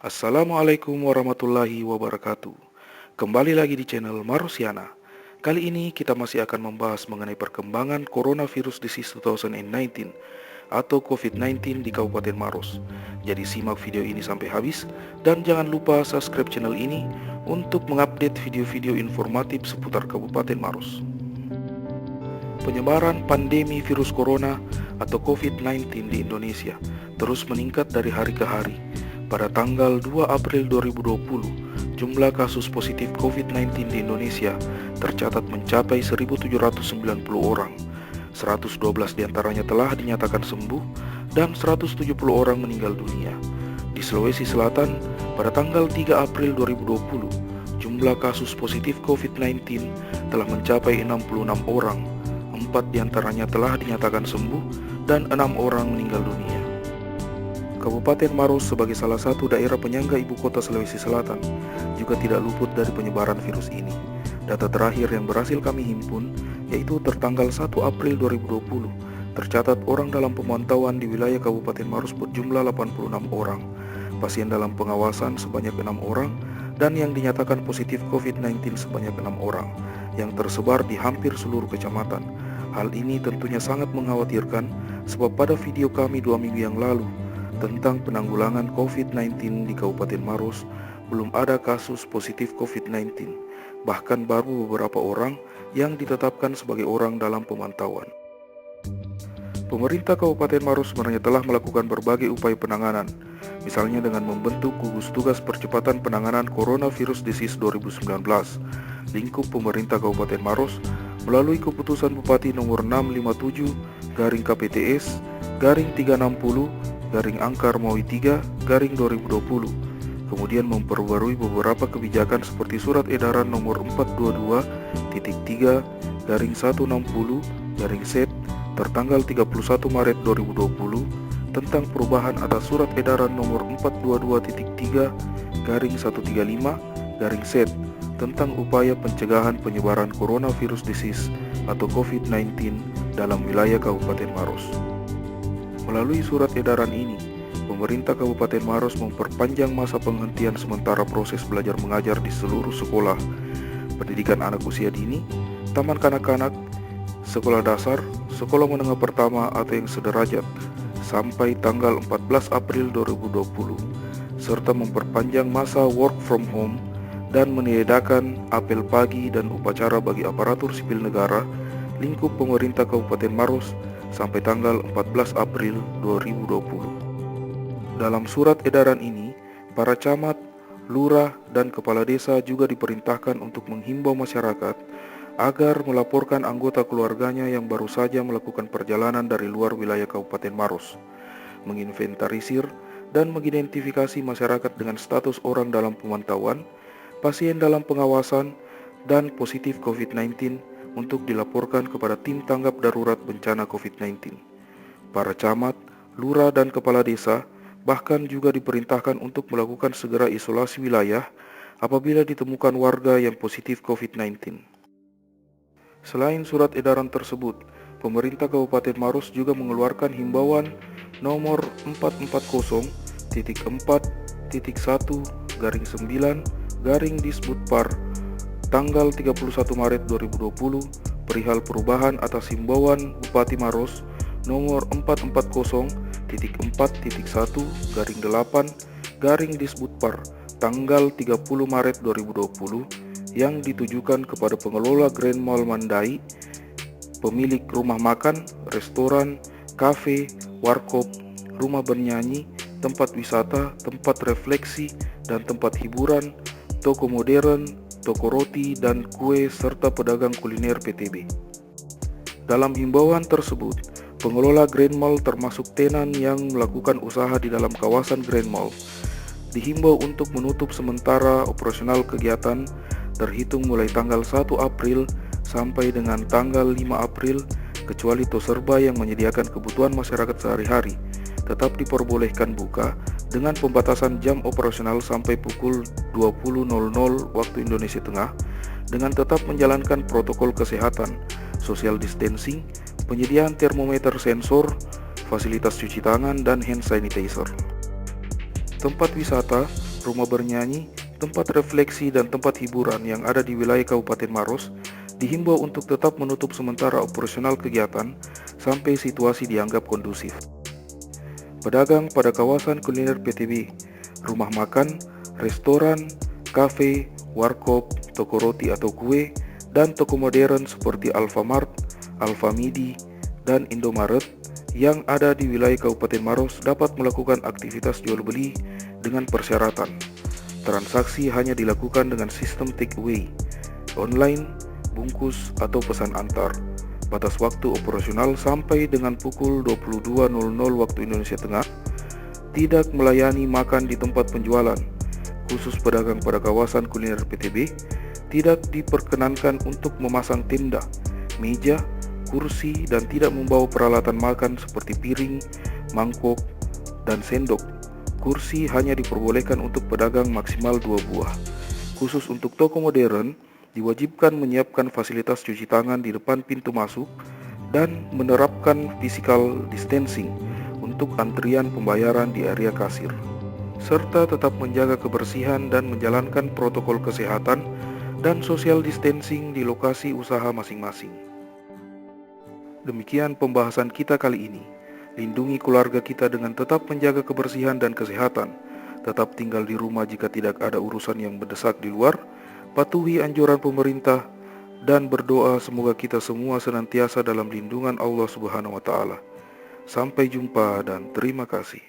Assalamualaikum warahmatullahi wabarakatuh. Kembali lagi di channel Marusiana. Kali ini kita masih akan membahas mengenai perkembangan Coronavirus Disease 2019 atau COVID-19 di Kabupaten Maros. Jadi simak video ini sampai habis dan jangan lupa subscribe channel ini untuk mengupdate video-video informatif seputar Kabupaten Maros. Penyebaran pandemi virus corona atau COVID-19 di Indonesia terus meningkat dari hari ke hari. Pada tanggal 2 April 2020, jumlah kasus positif COVID-19 di Indonesia tercatat mencapai 1.790 orang. 112 diantaranya telah dinyatakan sembuh dan 170 orang meninggal dunia. Di Sulawesi Selatan, pada tanggal 3 April 2020, jumlah kasus positif COVID-19 telah mencapai 66 orang. 4 diantaranya telah dinyatakan sembuh dan 6 orang meninggal dunia. Kabupaten Maros sebagai salah satu daerah penyangga ibu kota Sulawesi Selatan juga tidak luput dari penyebaran virus ini. Data terakhir yang berhasil kami himpun yaitu tertanggal 1 April 2020 tercatat orang dalam pemantauan di wilayah Kabupaten Maros berjumlah 86 orang, pasien dalam pengawasan sebanyak 6 orang, dan yang dinyatakan positif COVID-19 sebanyak 6 orang yang tersebar di hampir seluruh kecamatan. Hal ini tentunya sangat mengkhawatirkan sebab pada video kami 2 minggu yang lalu tentang penanggulangan COVID-19 di Kabupaten Maros, belum ada kasus positif COVID-19, bahkan baru beberapa orang yang ditetapkan sebagai orang dalam pemantauan. Pemerintah Kabupaten Maros sebenarnya telah melakukan berbagai upaya penanganan, misalnya dengan membentuk gugus tugas percepatan penanganan Coronavirus Disease 2019. Lingkup pemerintah Kabupaten Maros melalui keputusan Bupati nomor 657/KPTS/360 Angkar Maui 3 2020, kemudian memperbarui beberapa kebijakan seperti surat edaran nomor 422.3/160 SET tertanggal 31 Maret 2020 tentang perubahan atas surat edaran nomor 422.3/135 SET tentang upaya pencegahan penyebaran coronavirus disease atau COVID-19 dalam wilayah Kabupaten Maros. Melalui surat edaran ini, pemerintah Kabupaten Maros memperpanjang masa penghentian sementara proses belajar mengajar di seluruh sekolah pendidikan anak usia dini, taman kanak-kanak, sekolah dasar, sekolah menengah pertama atau yang sederajat sampai tanggal 14 April 2020, serta memperpanjang masa work from home dan meniadakan apel pagi dan upacara bagi aparatur sipil negara lingkup pemerintah Kabupaten Maros sampai tanggal 14 April 2020. Dalam surat edaran ini, para camat, lurah, dan kepala desa juga diperintahkan untuk menghimbau masyarakat agar melaporkan anggota keluarganya yang baru saja melakukan perjalanan dari luar wilayah Kabupaten Maros, menginventarisir dan mengidentifikasi masyarakat dengan status orang dalam pemantauan, pasien dalam pengawasan, dan positif COVID-19 untuk dilaporkan kepada tim tanggap darurat bencana COVID-19. Para camat, lurah, dan kepala desa bahkan juga diperintahkan untuk melakukan segera isolasi wilayah apabila ditemukan warga yang positif COVID-19. Selain surat edaran tersebut, pemerintah Kabupaten Maros juga mengeluarkan himbauan nomor 441.1/9 tanggal 31 Maret 2020 perihal perubahan atas himbauan Bupati Maros nomor 440.1/8 tanggal 30 Maret 2020 yang ditujukan kepada pengelola Grand Mall Mandai, pemilik rumah makan, restoran, kafe, warkop, rumah bernyanyi, tempat wisata, tempat refleksi, dan tempat hiburan, toko modern, toko roti dan kue, serta pedagang kuliner PTB. Dalam himbauan tersebut, pengelola Grand Mall termasuk tenan yang melakukan usaha di dalam kawasan Grand Mall dihimbau untuk menutup sementara operasional kegiatan terhitung mulai tanggal 1 April sampai dengan tanggal 5 April kecuali Toserba yang menyediakan kebutuhan masyarakat sehari-hari tetap diperbolehkan buka dengan pembatasan jam operasional sampai pukul 20.00 waktu Indonesia Tengah dengan tetap menjalankan protokol kesehatan, social distancing, penyediaan termometer sensor, fasilitas cuci tangan, dan hand sanitizer. Tempat wisata rumah bernyanyi, tempat refleksi, dan tempat hiburan yang ada di wilayah Kabupaten Maros dihimbau untuk tetap menutup sementara operasional kegiatan sampai situasi dianggap kondusif. Pedagang pada kawasan kuliner PTB, rumah makan, restoran, kafe, warkop, toko roti atau kue, dan toko modern seperti Alfamart, Alfamidi, dan Indomaret yang ada di wilayah Kabupaten Maros dapat melakukan aktivitas jual beli dengan persyaratan transaksi hanya dilakukan dengan sistem take away, online, bungkus, atau pesan antar. Batas waktu operasional sampai dengan pukul 22.00 waktu Indonesia Tengah. Tidak melayani makan di tempat penjualan, khusus pedagang pada kawasan kuliner PTB. Tidak diperkenankan untuk memasang tenda, meja, kursi, dan tidak membawa peralatan makan seperti piring, mangkok, dan sendok. Kursi hanya diperbolehkan untuk pedagang maksimal 2 buah. Khusus untuk toko modern, diwajibkan menyiapkan fasilitas cuci tangan di depan pintu masuk dan menerapkan physical distancing untuk antrian pembayaran di area kasir, serta tetap menjaga kebersihan dan menjalankan protokol kesehatan dan social distancing di lokasi usaha masing-masing. Demikian pembahasan kita kali ini. Lindungi keluarga kita dengan tetap menjaga kebersihan dan kesehatan. Tetap tinggal di rumah jika tidak ada urusan yang mendesak di luar. Patuhi anjuran pemerintah dan berdoa semoga kita semua senantiasa dalam lindungan Allah Subhanahu wa taala. Sampai jumpa dan terima kasih.